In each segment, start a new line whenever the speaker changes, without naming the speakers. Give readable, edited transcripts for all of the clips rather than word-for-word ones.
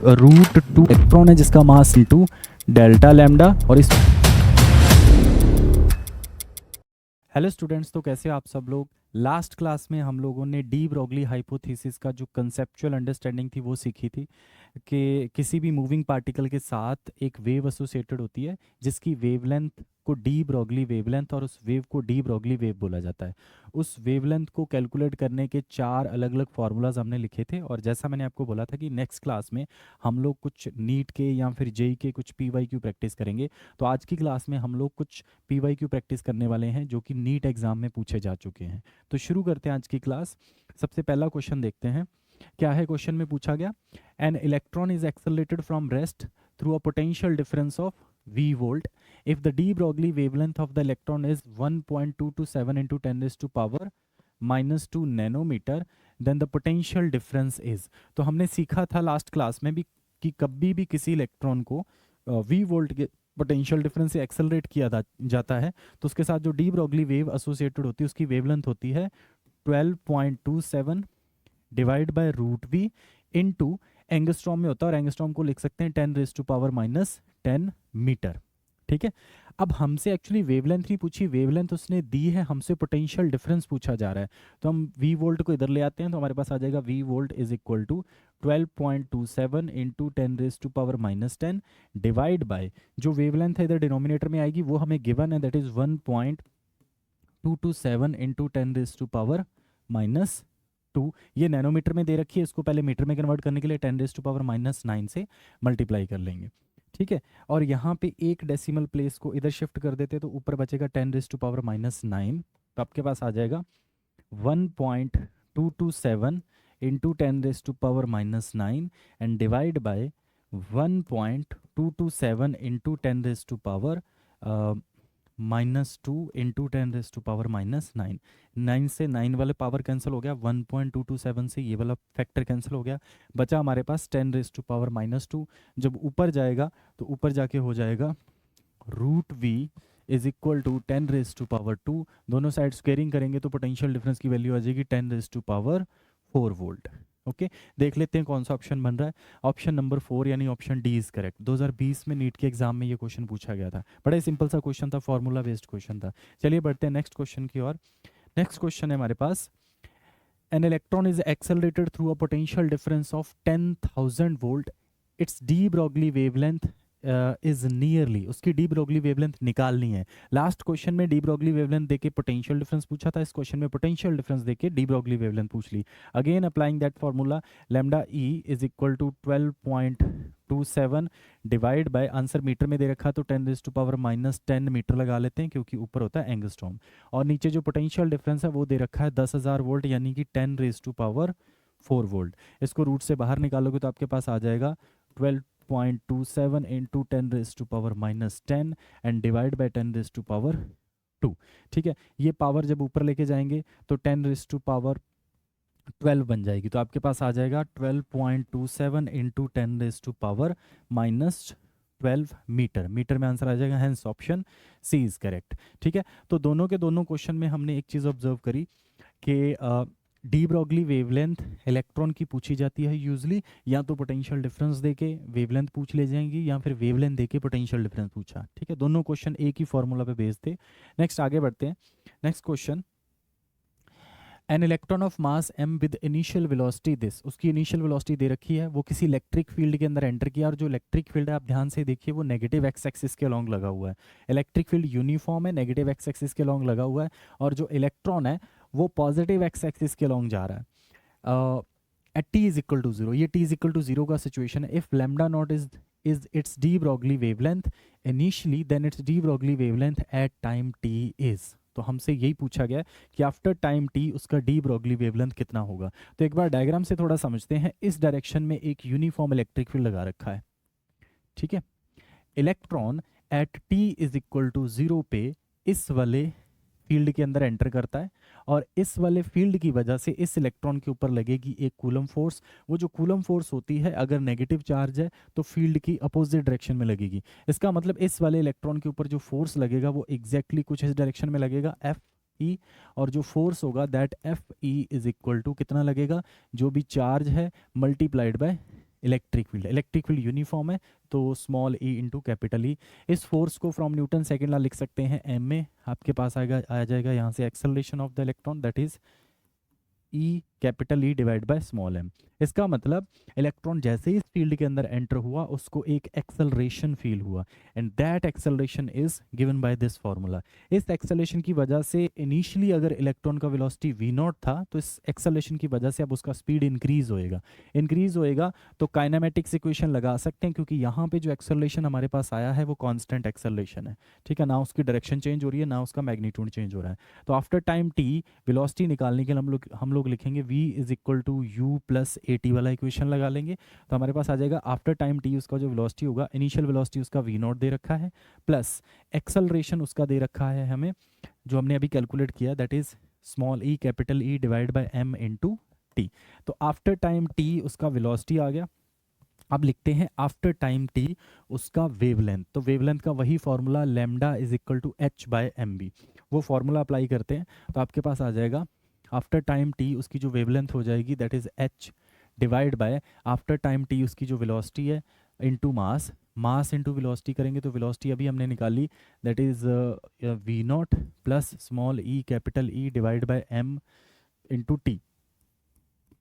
√2 electron है जिसका mass into delta lambda. और इस हेलो स्टूडेंट्स, तो कैसे आप सब लोग। लास्ट क्लास में हम लोगों ने डी ब्रोगली हाइपोथेसिस का जो कंसेप्चुअल अंडरस्टैंडिंग थी वो सीखी थी कि किसी भी मूविंग पार्टिकल के साथ एक वेव एसोसिएटेड होती है जिसकी वेवलेंथ को डी ब्रोगली वेवलेंथ और उस वेव को डी ब्रोगली वेव बोला जाता है। उस वेवलेंथ को कैलकुलेट करने के 4 अलग अलग फार्मूलाज हमने लिखे थे, और जैसा मैंने आपको बोला था कि नेक्स्ट क्लास में हम लोग कुछ नीट के या फिर जेई के कुछ PYQ प्रैक्टिस करेंगे। तो आज की क्लास में हम लोग कुछ PYQ प्रैक्टिस करने वाले हैं जो कि नीट एग्जाम में पूछे जा चुके हैं। तो शुरू करते हैं आज की क्लास। सबसे पहला क्वेश्चन देखते हैं क्या है। क्वेश्चन में पूछा गया, N electron is accelerated from rest through a potential difference of v volt if the de Broglie wavelength of the electron is 1.227 into 10 raised to power -2 nanometer, then the potential difference is। तो हमने सीखा था last class में भी कि कभी भी किसी इलेक्ट्रॉन को v वोल्ट के पोटेंशियल डिफरेंस से एक्सेलरेट किया जाता है तो उसके साथ जो डी ब्रोगली वेव एसोसिएटेड होती है उसकी वेवलेंथ होती है 12.27 divide bye √v into angstrom में होता है, और एंगस्ट्रॉम को लिख सकते हैं 10 रेज़ टू पावर -10 मीटर। ठीक है, अब हमसे एक्चुअली वेवलेंथ नहीं पूछी, वेवलेंथ उसने दी है, हमसे पोटेंशियल डिफरेंस पूछा जा रहा है। तो हम v वोल्ट को इधर ले आते हैं तो हमारे पास आ जाएगा v volt is equal to 12.27 into 10 raise to power -10 divide by जो वेवलेंथ है इधर डिनोमिनेटर में आएगी वो हमें गिवन है, that is 1.227 into 10 raise to power -2। ये नैनोमीटर में दे रखी है, इसको पहले मीटर में कन्वर्ट करने के लिए 10 रेज़ टू पावर -9 से मल्टीप्लाई कर लेंगे। ठीक है, और यहाँ पे एक डेसिमल प्लेस को इधर शिफ्ट कर देते तो ऊपर बचेगा 10 रेज़ टू पावर -9। तो आपके पास आ जाएगा 1.227 into 10 raise to power -9 and divide by 1.227 into 10 raise to power -2 into 10 raise to power -9। 9 से 9 वाले पावर कैंसिल हो गया, 1.227 से ये वाला फैक्टर कैंसिल हो गया, बचा हमारे पास 10 रेज़ टू पावर -2। जब ऊपर जाएगा तो ऊपर जाके हो जाएगा √v is equal to 10 raise to power 2। दोनों साइड स्क्वेयरिंग करेंगे तो पोटेंशियल डिफरेंस की वैल्यू आ जाएगी 10 raise to power 4 volt. Okay, देख लेते हैं कौन सा ऑप्शन बन रहा है। ऑप्शन नंबर 4 यानी ऑप्शन डी इज करेक्ट। 2020 में नीट के एग्जाम में ये क्वेश्चन पूछा गया था, बड़ा ही सिंपल सा क्वेश्चन था, फॉर्मूला बेस्ड क्वेश्चन था। चलिए बढ़ते हैं नेक्स्ट क्वेश्चन की ओर। नेक्स्ट क्वेश्चन है हमारे पास, an electron is accelerated through a potential difference of 10,000 volt, its de Broglie wavelength is nearly. उसकी डी ब्रोगली वेवलेंथ निकालनी है। लास्ट क्वेश्चन में डी ब्रोगली वेवलेंथ देके पोटेंशियल डिफरेंस पूछा था, इस क्वेश्चन में पोटेंशियल डिफरेंस देके डी ब्रोगली वेवलेंथ पूछ ली। Again applying that formula, lambda e is equal to 12.27 divide by, answer meter में दे रखा तो 10 रेज़ टू पावर -10 मीटर लगा लेते हैं क्योंकि ऊपर होता है एंगस्ट्रॉम, और नीचे जो पोटेंशियल डिफरेंस है वो दे रखा है 10,000 वोल्ट यानी कि 10 रेज़ टू पावर 4 वोल्ट। इसको रूट से बाहर निकालोगे तो आपके पास आ जाएगा 12.27 into 10 raise to power -10 and divide by 10 raise to power 2। ठीक है, ये पावर जब ऊपर लेके जाएंगे तो 10 रेज़ टू पावर 12 बन जाएगी, तो आपके पास आ जाएगा 12.27 into 10 raise to power -12 metre. Metre में आंसर आ जाएगा, hence option C is correct. ठीक है, तो दोनों के दोनों क्वेश्चन में हमने एक चीज़ ऑब्जर्व करी कि डी ब्रोगली वेवलेंथ इलेक्ट्रॉन की पूछी जाती है यूजली, या तो पोटेंशियल डिफरेंस देके वेवलेंथ पूछ ले जाएंगी या फिर वेवलेंथ देके पोटेंशियल डिफरेंस पूछा। ठीक है, दोनों क्वेश्चन एक ही फॉर्मूला पे बेस्ड थे। नेक्स्ट आगे बढ़ते हैं। Next question, N electron of mass m with initial velocity this, उसकी इनिशियल वेलोसिटी दे रखी है, वो किसी इलेक्ट्रिक फील्ड के अंदर एंटर किया, और जो इलेक्ट्रिक फील्ड है आप ध्यान से देखिए वो नेगेटिव एक्स एक्सिस के अलॉन्ग लगा हुआ है। इलेक्ट्रिक फील्ड यूनिफॉर्म है, नेगेटिव एक्स एक्सिस के अलॉन्ग लगा हुआ है, और जो इलेक्ट्रॉन है वो पॉजिटिव एक्स एक्सिस के अलॉन्ग जा रहा है at t is equal to 0। ये t इज इक्वल टू 0 का सिचुएशन है। If lambda naught is its de Broglie wavelength initially, then its de Broglie wavelength at time t is। तो हमसे यही पूछा गया कि आफ्टर टाइम t उसका डी ब्रोगली वेवलेंथ कितना होगा। तो एक बार डायग्राम से थोड़ा समझते हैं। इस डायरेक्शन में एक यूनिफॉर्म इलेक्ट्रिक फील्ड लगा रखा है। ठीक है, electron at t is equal to 0 पे इस वाले फील्ड के अंदर एंटर करता है, और इस वाले फील्ड की वजह से इस इलेक्ट्रॉन के ऊपर लगेगी एक कूलम फोर्स। वो जो कूलम फोर्स होती है अगर नेगेटिव चार्ज है तो फील्ड की अपोजिट डायरेक्शन में लगेगी। इसका मतलब इस वाले इलेक्ट्रॉन के ऊपर जो फोर्स लगेगा वो एग्जैक्टली कुछ इस डायरेक्शन में लगेगा, एफ ई, और जो फोर्स होगा that F E is equal to कितना लगेगा, जो भी चार्ज है multiplied by electric field uniform है, तो small E into capital E. इस फोर्स को फ्रॉम न्यूटन सेकेंड लॉ लिख सकते हैं एम में। आपके पास आ जाएगा यहाँ से acceleration of the electron, that is E capital E divide by small M. इसका मतलब इलेक्ट्रॉन जैसे ही इस फील्ड के अंदर एंटर हुआ उसको एक एक्सेलरेशन फील हुआ, and that acceleration is given by this formula. इस एक्सेलरेशन की वजह से इनिशियली अगर इलेक्ट्रॉन का वेलोसिटी v नॉट था, तो इस एक्सेलरेशन की वजह से अब उसका स्पीड इंक्रीज होएगा तो काइनेमेटिक्स इक्वेशन लगा सकते हैं, क्योंकि यहाँ पे जो एक्सेलरेशन हमारे पास आया है वो कांस्टेंट एक्सेलरेशन है, ठीक है ना, उसकी डायरेक्शन चेंज हो रही है ना उसका मैग्नीट्यूड चेंज हो रहा है। तो आफ्टर टाइम t वेलोसिटी निकालने के लिए हम लोग लिखेंगे v is equal to U plus A T वाला इक्वेशन लगा लेंगे, तो हमारे पास आ जाएगा आफ्टर टाइम t उसका जो वेलोसिटी होगा, इनिशियल वेलोसिटी उसका v नॉट दे रखा है, प्लस एक्सेलरेशन उसका दे रखा है हमें जो हमने अभी कैलकुलेट किया, that is small E capital E divide by M into T. तो आफ्टर टाइम t उसका वेलोसिटी आ गया। अब लिखते हैं आफ्टर टाइम t उसका वेवलेंथ, तो वेवलेंथ का वही formula lambda is equal to H by M B, वो फॉर्मूला अप्लाई करते हैं तो आपके पास आ जाएगा आफ्टर टाइम t उसकी जो वेवलेंथ हो जाएगी that is h divide bye after time t उसकी जो वेलोसिटी है इनटू मास इंटू वेलोसिटी करेंगे तो वेलोसिटी अभी हमने निकाली, that is v not plus small E capital E divide by m into T,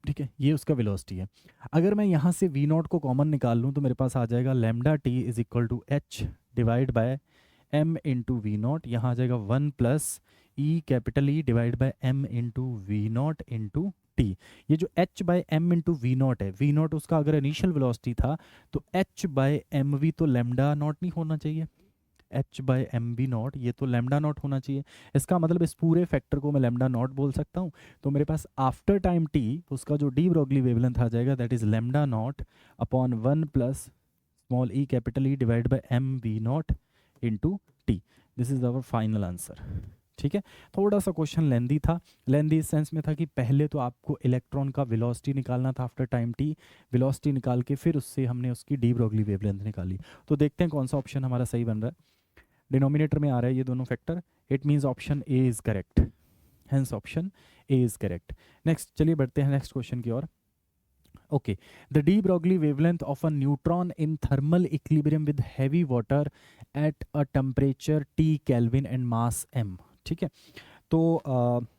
ठीक है, ये उसका वेलोसिटी है। अगर मैं यहाँ से v नॉट को कॉमन निकाल लूँ तो मेरे पास आ जाएगा lambda t is equal to H divide by m into V nought, यहाँ आ जाएगा 1 plus E capital E divide by m into V nought into T. ये जो h by m into V nought है, वी नॉट उसका अगर initial velocity था तो h बाय एम वी तो लैम्डा नॉट नहीं होना चाहिए, h by M B nought ये तो लैम्डा नॉट होना चाहिए। इसका मतलब इस पूरे फैक्टर को मैं लैम्डा नॉट बोल सकता हूँ। तो मेरे पास आफ्टर टाइम t उसका जो डी ब्रोगली वेवलेंथ आ जाएगा that is lambda nought upon 1 plus small E capital E divide by M V nought into T. This is our final answer, ठीक है। थोड़ा सा क्वेश्चन लेंदी था, लेंदी इस सेंस में था कि पहले तो आपको इलेक्ट्रॉन का वेलोसिटी निकालना था आफ्टर टाइम t, वेलोसिटी निकाल के फिर उससे हमने उसकी डी ब्रोगली वेवलेंथ निकाली। तो देखते हैं कौन सा ऑप्शन हमारा सही बन रहा है। डिनोमिनेटर में आ रहा है ये दोनों factor, it means option A is correct, hence option A is correct. Next चलिए बढ़ते हैं नेक्स्ट क्वेश्चन की ओर। Okay, the de Broglie wavelength of a neutron in thermal equilibrium with heavy water at a temperature T Kelvin and mass m, ठीक है। तो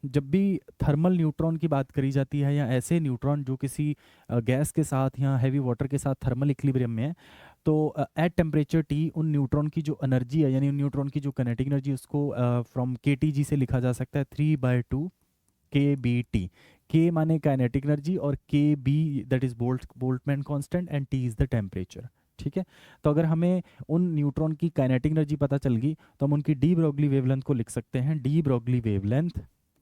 जब भी thermal neutron की बात करी जाती है या ऐसे न्यूट्रॉन जो किसी गैस के साथ या हैवी वाटर के साथ थर्मल इक्विलिब्रियम में है, तो एट टेम्परेचर टी उन न्यूट्रॉन की जो एनर्जी है यानी उन न्यूट्रॉन की जो काइनेटिक एनर्जी उसको फ्रॉम के टी जी से लिखा जा सकता है 3/2 के बी टी। के माने काइनेटिक एनर्जी और K B that is Boltzmann constant and T is the temperature, ठीक है। तो अगर हमें उन न्यूट्रॉन की काइनेटिक एनर्जी पता चल गई तो हम उनकी डी ब्रोगली वेवलेंथ को लिख सकते हैं, de Broglie wavelength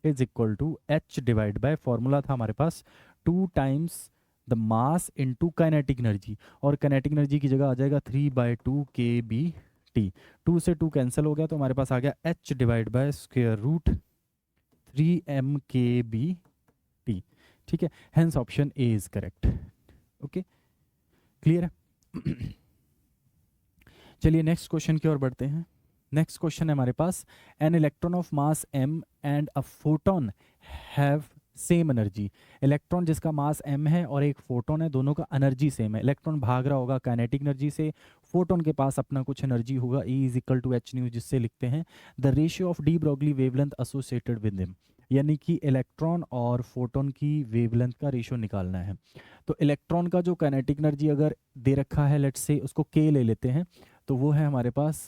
is equal to H divide by formula था हमारे पास 2 times the mass into kinetic energy, और काइनेटिक एनर्जी की जगह आ जाएगा 3/2 के बी टी। 2 से 2 कैंसिल हो गया तो हमारे पास आ गया H divide by square root 3m के बी टी, ठीक है। Hence option A is correct. Okay, clear है। चलिए नेक्स्ट क्वेश्चन की ओर बढ़ते हैं। नेक्स्ट क्वेश्चन है हमारे पास, an electron of mass m and a photon have same energy. Electron जिसका मास m है और एक फोटोन है, दोनों का एनर्जी सेम है। इलेक्ट्रॉन भाग रहा होगा काइनेटिक एनर्जी से, फोटोन के पास अपना कुछ एनर्जी होगा, E is equal to H nu, जिससे लिखते हैं the ratio of de Broglie wavelength associated with him, यानी कि इलेक्ट्रॉन और फोटोन की वेवलेंथ का रेशियो निकालना है। तो इलेक्ट्रॉन का जो काइनेटिक एनर्जी अगर दे रखा है, लेट्स से उसको k ले लेते हैं, तो वो है हमारे पास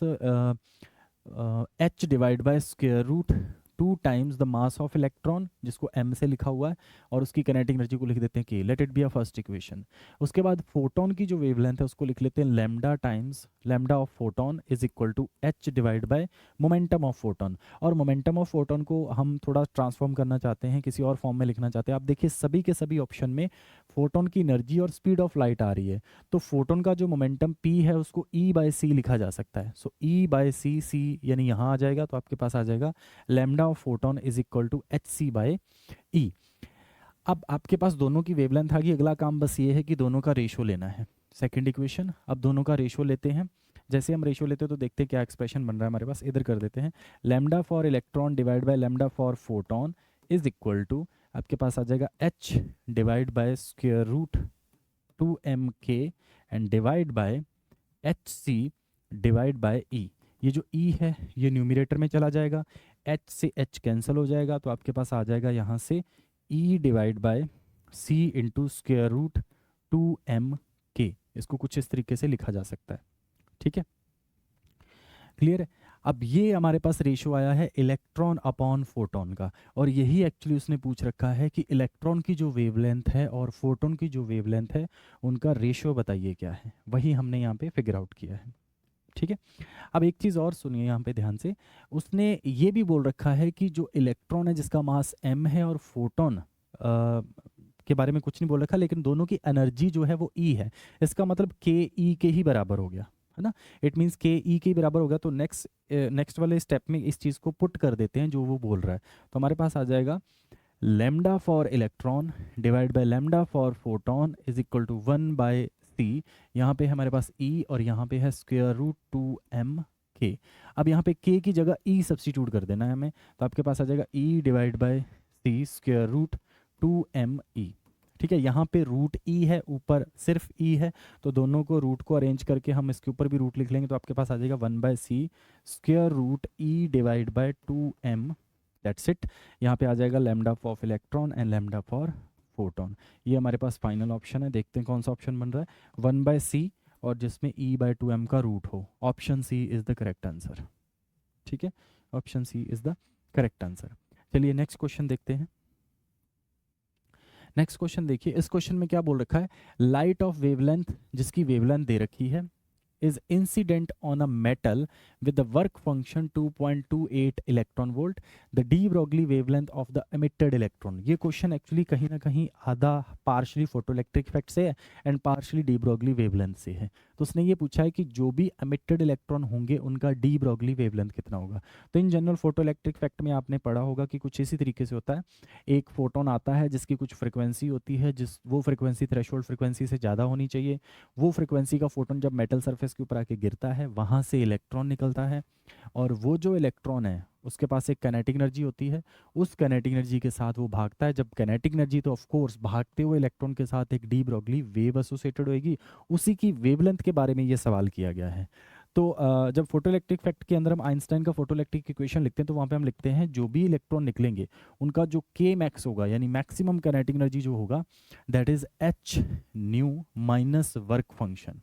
h divide by square root 2 times the mass of electron, जिसको m से लिखा हुआ है, और उसकी काइनेटिक एनर्जी को लिख देते हैं k, late it be a first equation. उसके बाद फोटोन की जो वेवलेंथ है उसको लिख लेते हैं lambda times lambda of photon is equal to h divide by momentum of photon. और मोमेंटम ऑफ फोटोन को हम थोड़ा ट्रांसफॉर्म करना चाहते हैं, किसी और फॉर्म में लिखना चाहते हैं। आप देखिए सभी के सभी ऑप्शन में फोटोन की एनर्जी और स्पीड ऑफ लाइट आ रही है, तो फोटोन का जो मोमेंटम p है उसको E/c लिखा जा सकता है। सो E/c, c यानी यहाँ आ जाएगा, तो आपके पास आ जाएगा lambda of photon is equal to hc/e। अब आपके पास दोनों की वेवलेंथ आ गई, अगला काम बस ये है कि दोनों का रेशियो लेना है। सेकंड इक्वेशन, अब दोनों का रेशियो लेते हैं। जैसे हम रेशियो लेते हैं तो देखते हैं क्या एक्सप्रेशन बन रहा है हमारे पास, इधर कर देते हैं। Lambda for electron divide by lambda for photon is equal to आपके पास आ जाएगा h divide by square root 2mk and divide by hc divide by e। ये जो e है ये न्यूमरेटर में चला जाएगा, h से h कैंसिल हो जाएगा, तो आपके पास आ जाएगा यहाँ से e divide by c into square root 2mk। इसको कुछ इस तरीके से लिखा जा सकता है, ठीक है, क्लियर है। अब ये हमारे पास रेशियो आया है इलेक्ट्रॉन अपॉन फोटोन का, और यही एक्चुअली उसने पूछ रखा है कि इलेक्ट्रॉन की जो वेवलेंथ है और फोटोन की जो वेवलेंथ है उनका रेशियो बताइए क्या है, वही हमने यहाँ पे फिगर आउट किया है, ठीक है। अब एक चीज़ और सुनिए यहाँ पे ध्यान से, उसने ये भी बोल रखा है कि जो इलेक्ट्रॉन है जिसका मास m है और फोटोन के बारे में कुछ नहीं बोल रखा, लेकिन दोनों की एनर्जी जो है वो E है। इसका मतलब के ई के ही बराबर हो गया है ना, इट मीन्स के ई के बराबर हो गया। तो नेक्स्ट वाले स्टेप में इस चीज़ को पुट कर देते हैं जो वो बोल रहा है, तो हमारे पास आ जाएगा lambda for electron divide by lambda for photon is equal to 1 by c. यहाँ पे हमारे पास E और यहाँ पे है स्क्वेयर रूट 2mk। अब यहाँ पे k की जगह E सब्स्टिट्यूट कर देना है हमें, तो आपके पास आ जाएगा E divide by C square root 2me, ठीक है। यहाँ पे रूट E है, ऊपर सिर्फ E है, तो दोनों को रूट को अरेंज करके हम इसके ऊपर भी रूट लिख लेंगे, तो आपके पास आ जाएगा 1 by C square root E divide by 2m, that's it. यहाँ पे आ जाएगा lambda for electron and lambda for photon. ये हमारे पास फाइनल ऑप्शन है, देखते हैं कौन सा ऑप्शन बन रहा है, 1 बाय सी और जिसमें E बाय 2m का रूट हो। Option C is the correct answer, ठीक है, option C is the correct answer. चलिए नेक्स्ट क्वेश्चन देखते हैं। नेक्स्ट क्वेश्चन देखिए, इस क्वेश्चन में क्या बोल रखा है, लाइट ऑफ वेवलेंथ, जिसकी वेवलेंथ दे रखी है, is incident on a metal with the work function 2.28 electron volt, the de Broglie wavelength of the emitted electron। ये क्वेश्चन एक्चुअली कहीं ना कहीं आधा पार्शली फोटोइलेक्ट्रिक इफेक्ट से है and partially D Broglie wavelength से है। तो उसने ये पूछा है कि जो भी एमिटेड इलेक्ट्रॉन होंगे उनका डी ब्रॉगली वेवलेंथ कितना होगा। तो इन जनरल फोटोइलेक्ट्रिक इफेक्ट में आपने पढ़ा होगा कि कुछ इसी तरीके से होता है, एक फोटोन आता है जिसकी कुछ फ्रिक्वेंसी होती है, जिस वो फ्रिक्वेंसी थ्रेशोल्ड फ्रिक्वेंसी से ज़्यादा होनी चाहिए, वो फ्रिक्वेंसी का फोटोन जब मेटल सरफेस के ऊपर आके गिरता है वहाँ से इलेक्ट्रॉन निकलता है, और वो जो इलेक्ट्रॉन है उसके पास एक काइनेटिक एनर्जी होती है, उस काइनेटिक एनर्जी के साथ वो भागता है। जब काइनेटिक एनर्जी, तो ऑफ कोर्स भागते हुए इलेक्ट्रॉन के साथ एक डी ब्रॉगली वेव एसोसिएटेड होगी, उसी की वेवलेंथ के बारे में ये सवाल किया गया है। तो जब फोटोइलेक्ट्रिक इफेक्ट के अंदर हम आइंस्टाइन का फोटोइलेक्ट्रिक इक्वेशन लिखते हैं तो वहाँ पे हम लिखते हैं जो भी इलेक्ट्रॉन निकलेंगे उनका जो के मैक्स होगा, यानी मैक्सिमम काइनेटिक एनर्जी जो होगा, that is H new minus work function,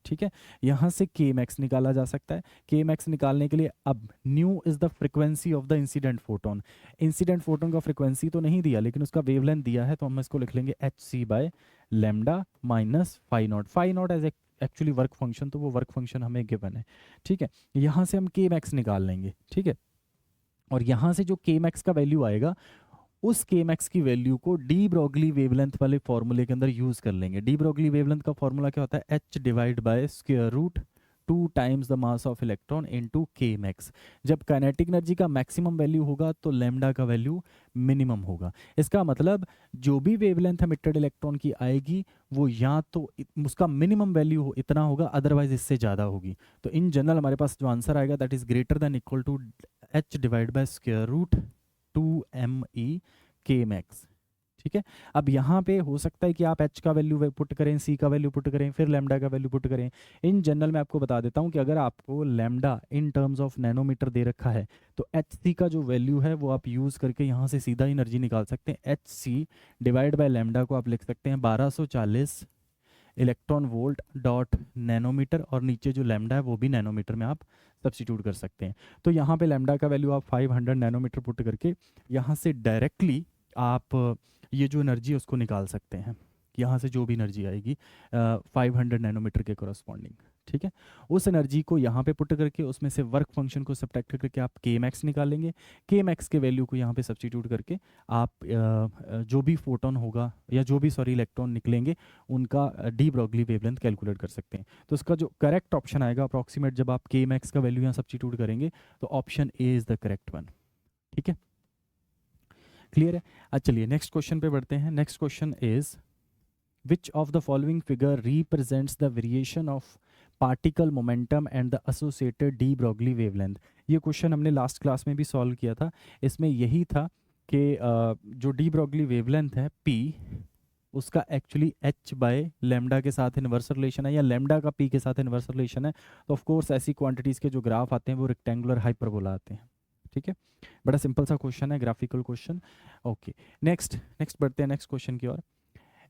ठीक है। यहाँ से के मैक्स निकाला जा सकता है। के मैक्स निकालने के लिए अब new is the frequency of the incident photon, incident photon का फ्रिक्वेंसी तो नहीं दिया लेकिन उसका वेवलेंथ दिया है, तो हम इसको लिख लेंगे H C by lambda minus phi naught as actually work function, तो वो वर्क फंक्शन हमें गिवन है, ठीक है। यहाँ से हम के मैक्स निकाल लेंगे, ठीक है, और यहाँ से जो के मैक्स का वैल्यू आएगा उस के मैक्स की वैल्यू को डी ब्रॉगली वेवलेंथ वाले फॉर्मूले के अंदर यूज कर लेंगे। डी ब्रॉगली वेवलेंथ का फॉर्मूला क्या होता है, H divide by square root 2 times the mass of electron into K max. जब काइनेटिक एनर्जी का मैक्सिमम वैल्यू होगा तो लैम्डा का वैल्यू मिनिमम होगा। इसका मतलब जो भी वेवलेंथ एमिटेड इलेक्ट्रॉन की आएगी वो या तो उसका मिनिमम वैल्यू इतना होगा, अदरवाइज इससे ज़्यादा होगी। तो इन जनरल हमारे पास जो आंसर आएगा that is greater than equal to H divide by square root 2me K max, ठीक है। अब यहाँ पे हो सकता है कि आप h का वैल्यू पुट करें, c का वैल्यू पुट करें, फिर लैम्डा का वैल्यू पुट करें। इन जनरल मैं आपको बता देता हूँ कि अगर आपको lambda in terms of nanometer दे रखा है तो hc का जो वैल्यू है वो आप यूज़ करके यहाँ से सीधा एनर्जी निकाल सकते हैं। hc डिवाइड बाय लैम्डा को आप लिख सकते हैं 1240 इलेक्ट्रॉन वोल्ट डॉट नैनोमीटर, और नीचे जो लैम्डा है वो भी नैनोमीटर में आप सब्स्टिट्यूट कर सकते हैं। तो यहाँ पे लैम्डा का वैल्यू आप 500 नैनोमीटर पुट करके यहाँ से डायरेक्टली आप ये जो एनर्जी है उसको निकाल सकते हैं, यहाँ से जो भी एनर्जी आएगी 500 नैनोमीटर के करस्पॉन्डिंग, ठीक है। उस एनर्जी को यहाँ पे पुट करके उसमें से वर्क फंक्शन को सब्ट्रैक्ट करके आप के मैक्स निकालेंगे। के मैक्स के वैल्यू को यहाँ पे सब्स्टिट्यूट करके आप जो भी फोटोन होगा या जो भी इलेक्ट्रॉन निकलेंगे उनका डी ब्रॉगली वेवलेंथ कैलकुलेट कर सकते हैं। तो इसका जो करेक्ट ऑप्शन आएगा अप्रॉक्सीमेट, जब आप के मैक्स का वैल्यू यहाँ सब्स्टिट्यूट करेंगे तो option A is the correct one, ठीक है, क्लियर है। अच्छा चलिए नेक्स्ट क्वेश्चन पे बढ़ते हैं। Next question is which of the following figure represents the variation of particle momentum and the associated de Broglie wavelength। ये क्वेश्चन हमने लास्ट क्लास में भी सॉल्व किया था। इसमें यही था कि जो डी ब्रॉगली वेवलेंथ है p, उसका एक्चुअली h बाय लेमडा के साथ इन्वर्स रिलेशन है या लेमडा का p के साथ इन्वर्स रिलेशन है, तो ऑफ कोर्स ऐसी क्वांटिटीज़ के जो ग्राफ आते हैं वो रेक्टेंगुलर हाइपरबोला आते हैं। ठीक है, बड़ा सिंपल सा क्वेश्चन है, graphical question. Okay, next next बढ़ते हैं नेक्स्ट क्वेश्चन की ओर।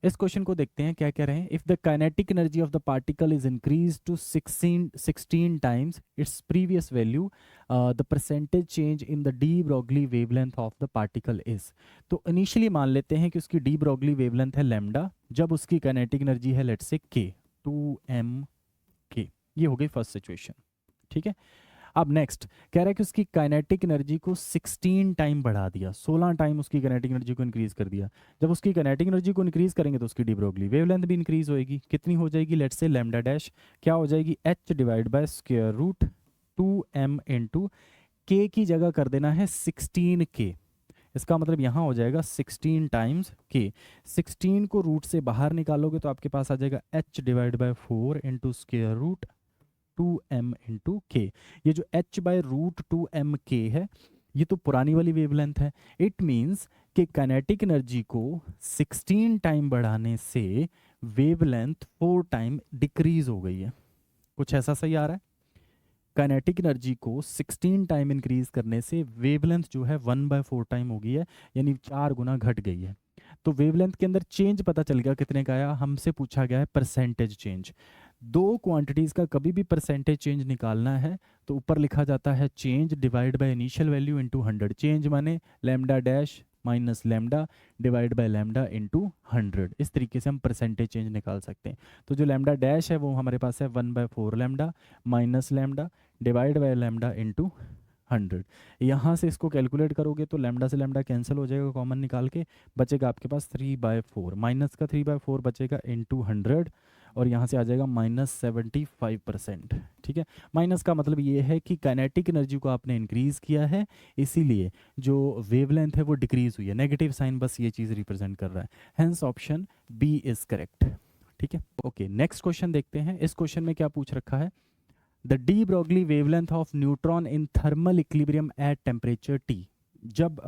इस क्वेश्चन को देखते हैं क्या कह रहे हैं। If the kinetic energy of the particle is increase to 16 times its previous value, the percentage change in the de Broglie wavelength of the particle is. तो इनिशियली मान लेते हैं कि उसकी डी ब्रॉगली वेवलेंथ है लैम्डा, जब उसकी kinetic energy है लेट्स से के 2m के। ये हो गई फर्स्ट सिचुएशन। ठीक है, अब नेक्स्ट कह रहा है कि उसकी काइनेटिक एनर्जी को 16 टाइम बढ़ा दिया, 16 टाइम उसकी काइनेटिक एनर्जी को इंक्रीज कर दिया। जब उसकी काइनेटिक एनर्जी को इंक्रीज करेंगे तो उसकी डी ब्रोगली वेवलेंथ भी इंक्रीज होएगी। कितनी हो जाएगी, लेट्स से लैम्डा डैश क्या हो जाएगी, h divide by square root 2m into K की जगह कर देना है 16k। इसका मतलब यहाँ हो जाएगा 16 टाइम्स k। 16 को रूट से बाहर निकालोगे तो आपके पास आ जाएगा h divide by 4 into square root 2m into K. ये जो h बाय रूट 2m के है ये तो पुरानी वाली वेवलेंथ है। इट मीन्स कि काइनेटिक एनर्जी को 16 टाइम बढ़ाने से वेवलेंथ 4 टाइम डिक्रीज हो गई है। कुछ ऐसा सही आ रहा है। काइनेटिक एनर्जी को 16 टाइम इंक्रीज करने से वेवलेंथ जो है 1/4 टाइम हो गई है, यानी 4 गुना घट गई है। तो वेवलेंथ के अंदर चेंज पता चल गया कितने का आया, हमसे पूछा गया है परसेंटेज चेंज। दो क्वांटिटीज़ का कभी भी परसेंटेज चेंज निकालना है तो ऊपर लिखा जाता है change divide by initial value into 100। Change माने lambda dash minus lambda divide by lambda into 100। इस तरीके से हम परसेंटेज चेंज निकाल सकते हैं। तो जो लैम्डा डैश है वो हमारे पास है 1/4 lambda minus lambda divide by lambda into 100। यहाँ से इसको कैलकुलेट करोगे तो लैम्डा से लैम्डा कैंसिल हो जाएगा, कॉमन निकाल के बचेगा आपके पास 3/4, माइनस का 3/4 बचेगा इनटू 100 और यहाँ से आ जाएगा -75%। ठीक है, माइनस का मतलब ये है कि काइनेटिक एनर्जी को आपने इंक्रीज किया है, इसीलिए जो वेवलेंथ है वो डिक्रीज हुई है। नेगेटिव साइन बस ये चीज़ रिप्रेजेंट कर रहा है, hence option B is correct. ठीक है, ओके नेक्स्ट क्वेश्चन देखते हैं। इस क्वेश्चन में क्या पूछ रखा है, the de Broglie wavelength of neutron in thermal equilibrium at temperature T। जब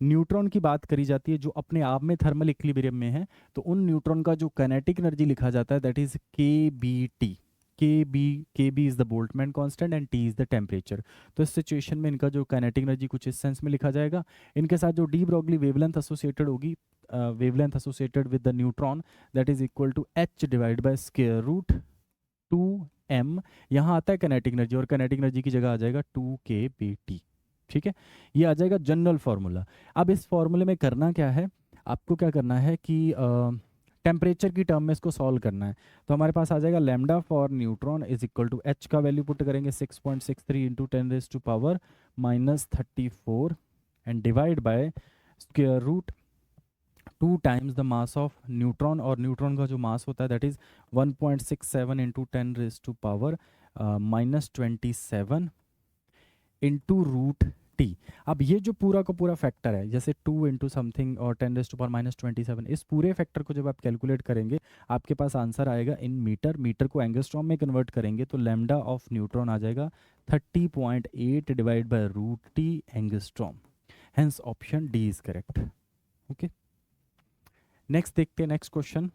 न्यूट्रॉन की बात करी जाती है जो अपने आप में थर्मल इक्विलिब्रियम में है, तो उन न्यूट्रॉन का जो काइनेटिक एनर्जी लिखा जाता है that is KBT। KB is the Boltzmann constant and T is the temperature. तो इस सिचुएशन में इनका जो काइनेटिक एनर्जी कुछ इस सेंस में लिखा जाएगा। इनके साथ जो डी ब्रॉगली वेवलेंथ एसोसिएटेड होगी, wavelength associated with the neutron that is equal to h divide by square root 2m। यहाँ आता है काइनेटिक एनर्जी और काइनेटिक एनर्जी की जगह आ जाएगा 2kBT। ठीक है, ये आ जाएगा जनरल फार्मूला। अब इस फार्मूले में करना क्या है, आपको क्या करना है कि टेम्परेचर की टर्म में इसको सॉल्व करना है। तो हमारे पास आ जाएगा lambda for neutron is equal to h का वैल्यू पुट करेंगे 6.63 into 10⁻⁻⁴ and divide by square root 2 times the mass of neutron, और न्यूट्रॉन का जो मास होता है that is 1.67 into 10⁻⁻27 into root T. अब ये जो पूरा का पूरा फैक्टर है, जैसे 2 इंटू समथिंग और 10⁻⁻27, इस पूरे फैक्टर को जब आप कैलकुलेट करेंगे आपके पास आंसर आएगा इन मीटर। मीटर को एंगस्ट्रॉम में कन्वर्ट करेंगे तो लैम्डा ऑफ न्यूट्रॉन आ जाएगा 30.8 divide by root T angstrom. Hence option D is correct. Okay, next देखते हैं next question.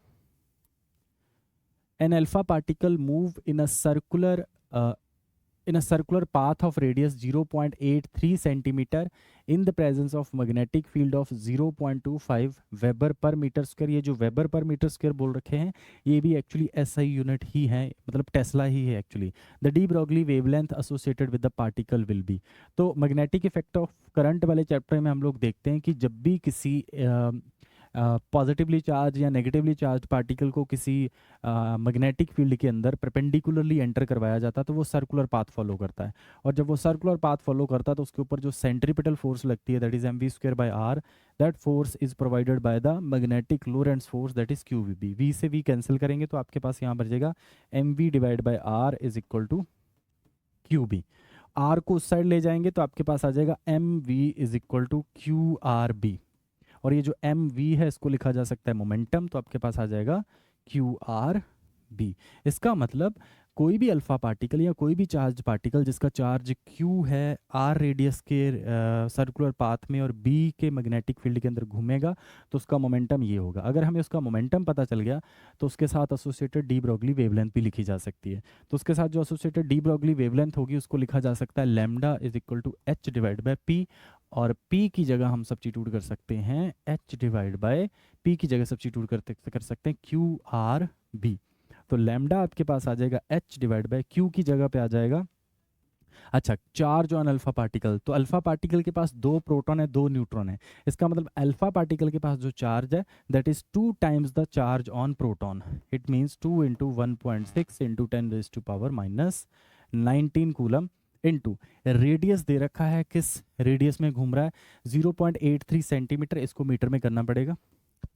An alpha particle move in a circular path of radius 0.83 centimeter in the presence of magnetic field of 0.25 weber per metre square. ये जो weber per metre square बोल रखे हैं ये भी actually SI unit ही है, मतलब Tesla ही है actually. The de Broglie wavelength associated with the particle will be. तो मैग्नेटिक इफेक्ट ऑफ करंट वाले चैप्टर में हम लोग देखते हैं कि जब भी किसी पॉजिटिवली चार्ज या नेगेटिवली चार्ज पार्टिकल को किसी मैग्नेटिक फील्ड के अंदर परपेंडिकुलरली एंटर करवाया जाता है तो वो सर्कुलर पाथ फॉलो करता है। और जब वो सर्कुलर पाथ फॉलो करता है तो उसके ऊपर जो सेंट्रीपिटल फोर्स लगती है that is mv²/r, that force is provided by the magnetic Lorentz force that is QVB। v से v कैंसिल करेंगे तो आपके पास यहाँ बचेगा mv divide by r is equal to QB। r को उस साइड ले जाएंगे तो आपके पास आ जाएगा mv is equal to QRB। और ये जो mv है इसको लिखा जा सकता है मोमेंटम, तो आपके पास आ जाएगा QRB। इसका मतलब कोई भी अल्फा पार्टिकल या कोई भी चार्ज पार्टिकल जिसका चार्ज q है, r रेडियस के सर्कुलर पाथ में और b के मैग्नेटिक फील्ड के अंदर घूमेगा, तो उसका मोमेंटम ये होगा। अगर हमें उसका मोमेंटम पता चल गया तो उसके साथ एसोसिएटेड डी ब्रॉगली वेवलेंथ भी लिखी जा सकती है। तो उसके साथ जो एसोसिएटेड डी ब्रॉगली वेवलेंथ होगी उसको लिखा जा सकता है lambda is equal to h divide by p, और p की जगह हम सब्स्टिट्यूट कर सकते हैं h डिवाइड बाय p की जगह सब्स्टिट्यूट कर सकते हैं q r b। तो लैम्डा आपके पास आ जाएगा h डिवाइड बाय q की जगह पे आ जाएगा। अच्छा, चार्ज ऑन अल्फा पार्टिकल, तो अल्फा पार्टिकल के पास 2 प्रोटॉन है 2 न्यूट्रॉन है। इसका मतलब अल्फा पार्टिकल के पास जो चार्ज है that is 2 times the charge on proton. It means 2 into 1.6 into 10⁻⁻19 coulomb into radius दे रखा है, किस रेडियस में घूम रहा है 0.83 सेंटीमीटर, इसको मीटर में करना पड़ेगा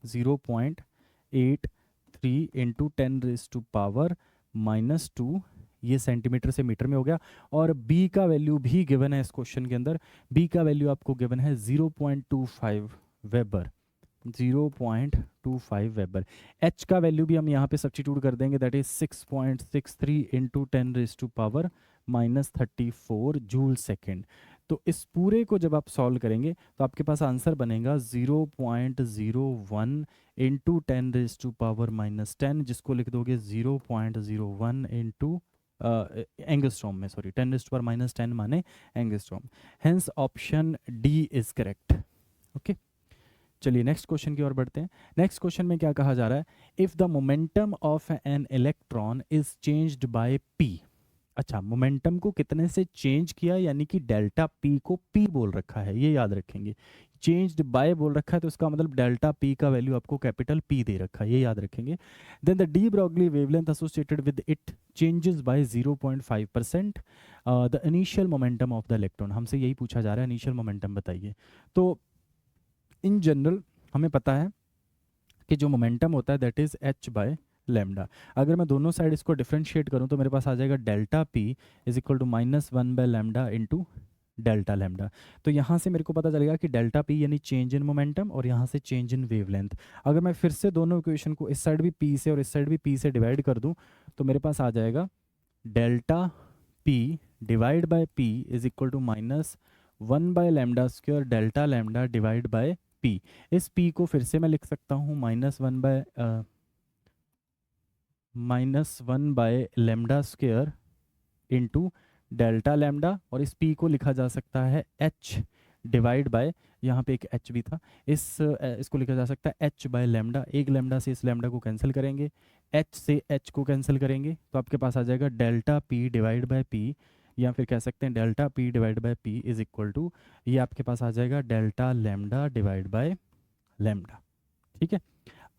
0.83 इंटू 10⁻⁻2, ये सेंटीमीटर से मीटर में हो गया। और b का वैल्यू भी गिवन है इस क्वेश्चन के अंदर, b का वैल्यू आपको गिवन है 0.25 वेबर, 0.25 वेबर। h का वैल्यू भी हम यहाँ पे सब्स्टिट्यूट कर देंगे, that is 6.63 into 10⁻⁻34 joule second. तो इस पूरे को जब आप सॉल्व करेंगे तो आपके पास आंसर बनेगा 0.01 इंटू 10⁻⁻10, जिसको लिख दोगे 0.01 इंटू एंगस्ट्रॉम में, सॉरी 10⁻⁻10 माने angstrom. Hence option D is correct. Okay, चलिए नेक्स्ट क्वेश्चन की ओर बढ़ते हैं। नेक्स्ट क्वेश्चन में क्या कहा जा रहा है, if the momentum of N electron is changed by P. अच्छा, मोमेंटम को कितने से चेंज किया, यानी कि डेल्टा पी को पी बोल रखा है, ये याद रखेंगे। चेंज्ड बाय बोल रखा है तो इसका मतलब डेल्टा पी का वैल्यू आपको कैपिटल पी दे रखा है, ये याद रखेंगे। Then the de Broglie wavelength associated with it changes by 0.5%। The initial momentum of the electron, हमसे यही पूछा जा रहा है, इनिशियल मोमेंटम बताइए। तो इन जनरल हमें पता है कि जो मोमेंटम होता है that is h by lambda. अगर मैं दोनों साइड इसको डिफ्रेंशिएट करूं तो मेरे पास आ जाएगा delta p is equal to -1 by lambda into delta lambda. तो यहाँ से मेरे को पता चलेगा कि डेल्टा p यानी चेंज इन मोमेंटम और यहाँ से चेंज इन वेवलेंथ। अगर मैं फिर से दोनों इक्वेशन को इस साइड भी p से और इस साइड भी p से डिवाइड कर दूं तो मेरे पास आ जाएगा delta p divide by p is equal to -1 by lambda square delta lambda divide by p। इस p को फिर से मैं लिख सकता हूँ -1 by lambda square into delta lambda, और इस p को लिखा जा सकता है h डिवाइड बाय, यहाँ पे एक h भी था, इसको लिखा जा सकता है h बाय लैम्डा। एक लैम्डा से इस लैम्डा को कैंसिल करेंगे, h से h को कैंसिल करेंगे तो आपके पास आ जाएगा delta p divide by p, या फिर कह सकते हैं delta p divide by p is equal to, ये आपके पास आ जाएगा delta lambda divide by lambda. ठीक है,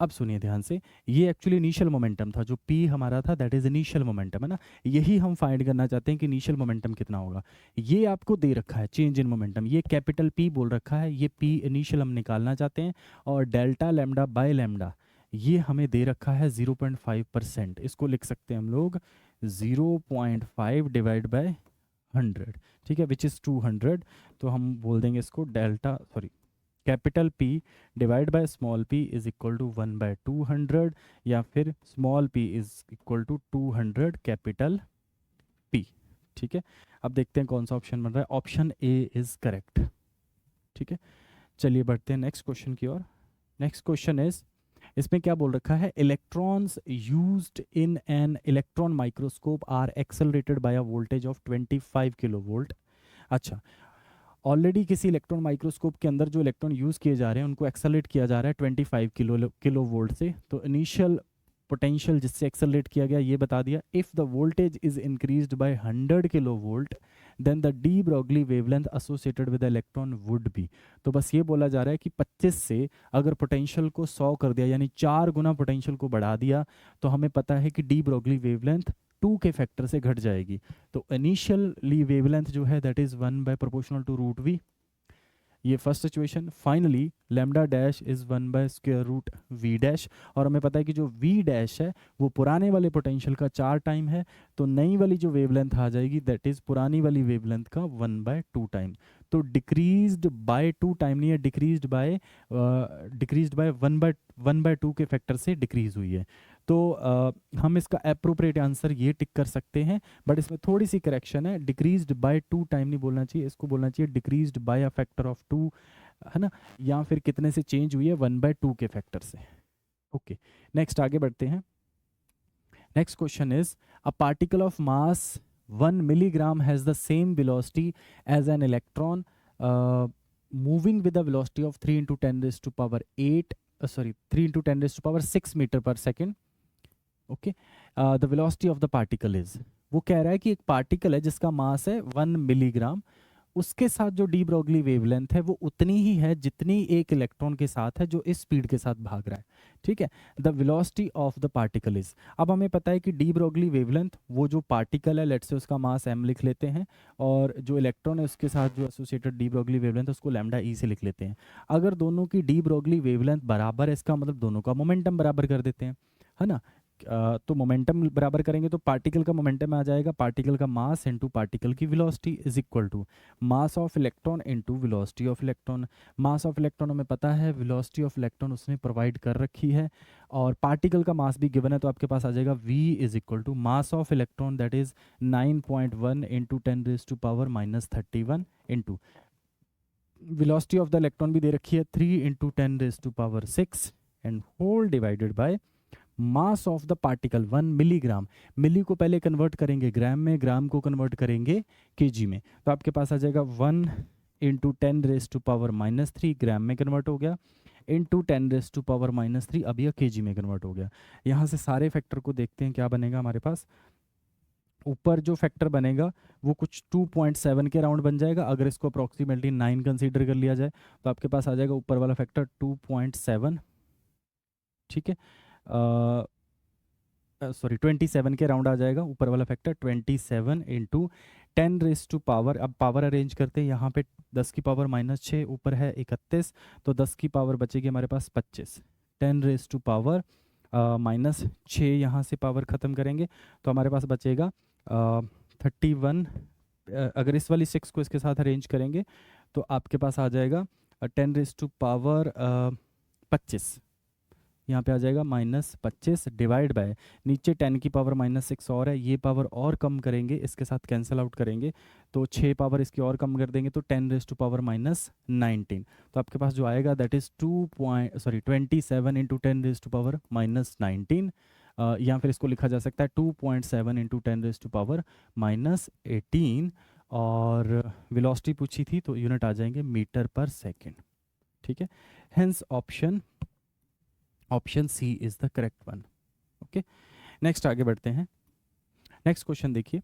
अब सुनिए ध्यान से, ये एक्चुअली इनिशियल मोमेंटम था, जो p हमारा था दैट इज इनिशियल मोमेंटम, है ना। यही हम फाइंड करना चाहते हैं कि इनिशियल मोमेंटम कितना होगा। ये आपको दे रखा है चेंज इन मोमेंटम, ये कैपिटल p बोल रखा है, ये p इनिशियल हम निकालना चाहते हैं, और डेल्टा लैम्डा बाय लैम्डा ये हमें दे रखा है 0.5%, इसको लिख सकते हैं हम लोग 0.5 डिवाइड बाय 100, ठीक है, विच इज़ 200। तो हम बोल देंगे इसको delta sorry capital P divide by small p is equal to 1/200, या फिर small p is equal to 200 capital P। ठीक है, अब देखते हैं कौन सा ऑप्शन बन रहा है। Option A is correct. ठीक है, चलिए बढ़ते हैं नेक्स्ट क्वेश्चन की ओर। नेक्स्ट क्वेश्चन इज, इसमें क्या बोल रखा है, electrons used in an electron microscope are accelerated by a voltage of 25 kilovolt. अच्छा, ऑलरेडी किसी इलेक्ट्रॉन माइक्रोस्कोप के अंदर जो इलेक्ट्रॉन यूज़ किए जा रहे हैं उनको एक्सेलरेट किया जा रहा है 25 किलो वोल्ट से। तो इनिशियल पोटेंशियल जिससे एक्सेलरेट किया गया ये बता दिया। If the voltage is increased by 100 kilo volt then the de Broglie wavelength associated with electron would be. तो बस ये बोला जा रहा है कि 25 से अगर पोटेंशियल को 100 कर दिया, यानी 4 गुना पोटेंशियल को बढ़ा दिया, तो हमें पता है कि डी ब्रॉगली वेवलेंथ 2 के फैक्टर से घट जाएगी। तो इनिशियली वेवलेंथ जो है that is 1 by proportional to root V, ये first situation. Finally lambda dash is 1 by square root V dash, और हमें पता है कि जो वी डैश है वो पुराने वाले पोटेंशियल का 4 टाइम है, तो नई वाली जो वेवलेंथ आ जाएगी दैट इज पुरानी वाली वेवलेंथ का 1/2 टाइम। तो डिक्रीज्ड बाय 2 टाइम नहीं है, डिक्रीज्ड बाय 1/2 के फैक्टर से डिक्रीज हुई है। तो हम इसका अप्रोप्रिएट आंसर ये टिक कर सकते हैं, बट इसमें थोड़ी सी करेक्शन है, डिक्रीज्ड बाय 2 टाइम नहीं बोलना चाहिए, इसको बोलना चाहिए decreased bye a factor of 2, है ना, या फिर कितने से चेंज हुई है, 1/2 के फैक्टर से। ओके, नेक्स्ट आगे बढ़ते हैं। Next question is a particle of mass 1 milligram has the same velocity as an electron moving with a velocity of 3 into 10 raised to power 8 3 into 10 raised to power 6 meter per second. Okay, the velocity of the particle is, वो कह रहा है कि एक particle है जिसका मास है 1 milligram, उसके साथ जो डी ब्रोगली वेवलेंथ है वो उतनी ही है जितनी एक इलेक्ट्रॉन के साथ है जो इस स्पीड के साथ भाग रहा है। ठीक है, the velocity of the particle is, अब हमें पता है कि डी ब्रोगली वेवलेंथ, वो जो पार्टिकल है लेट्स से उसका मास m लिख लेते हैं, और जो इलेक्ट्रॉन है उसके साथ जो एसोसिएटेड डी ब्रोगली वेवलेंथ उसको लैम्डा ई से लिख लेते हैं। अगर दोनों की डी ब्रोगली वेवलेंथ बराबर है, इसका मतलब दोनों का मोमेंटम बराबर कर देते हैं, है ना। तो मोमेंटम बराबर करेंगे तो पार्टिकल का मोमेंटम आ जाएगा, पार्टिकल का मास इनटू पार्टिकल की velocity is equal to mass of electron into velocity of electron. Mass of electron हमें पता है, वेलोसिटी ऑफ इलेक्ट्रॉन उसने प्रोवाइड कर रखी है, और पार्टिकल का मास भी गिवन है, तो आपके पास आ जाएगा v is equal to mass of electron that is 9.1 into 10 raise to power -31 into velocity of the electron भी दे रखी है 3 into 10 raise to power 6 and whole divided by mass of the particle 1 milligram. Milli को पहले convert करेंगे ग्राम में, ग्राम को convert करेंगे केजी में, तो आपके पास आ जाएगा 1 इंटू 10 रेज टू पावर -3 ग्राम में कन्वर्ट हो गया, इंटू 10 रेज टू पावर -3 अब यह केजी में कन्वर्ट हो गया। यहाँ से सारे फैक्टर को देखते हैं, क्या बनेगा हमारे पास। ऊपर जो फैक्टर बनेगा वो कुछ 2.7 के राउंड बन जाएगा, अगर इसको अप्रॉक्सीमेटली 9 कंसीडर कर लिया जाए तो आपके पास आ जाएगा ऊपर वाला फैक्टर 2.7। ठीक है, सॉरी 27 के राउंड आ जाएगा ऊपर वाला factor, 27 into 10 raise to power, अब पावर अरेंज करते हैं, यहाँ पे 10 की पावर -6, ऊपर है 31, तो 10 की पावर बचेगी हमारे पास 25, 10 रेज टू पावर -6, यहाँ से पावर ख़त्म करेंगे तो हमारे पास बचेगा 31। अगर इस वाली 6 को इसके साथ अरेंज करेंगे तो आपके पास आ जाएगा 10 रेज टू पावर 25, यहाँ पे आ जाएगा -25 डिवाइड बाय नीचे 10 की पावर -6 और है, ये पावर और कम करेंगे, इसके साथ कैंसिल आउट करेंगे तो 6 पावर इसकी और कम कर देंगे तो 10 रेज टू पावर -19, तो आपके पास जो आएगा that is 27 into 10 raise to power -19, या फिर इसको लिखा जा सकता है 2.7 इंटू 10 रेज टू पावर -18, और वेलोसिटी पूछी थी तो यूनिट आ जाएंगे मीटर पर सेकेंड। ठीक है, hence option C is the correct one. Okay, next आगे बढ़ते हैं। नेक्स्ट क्वेश्चन देखिए,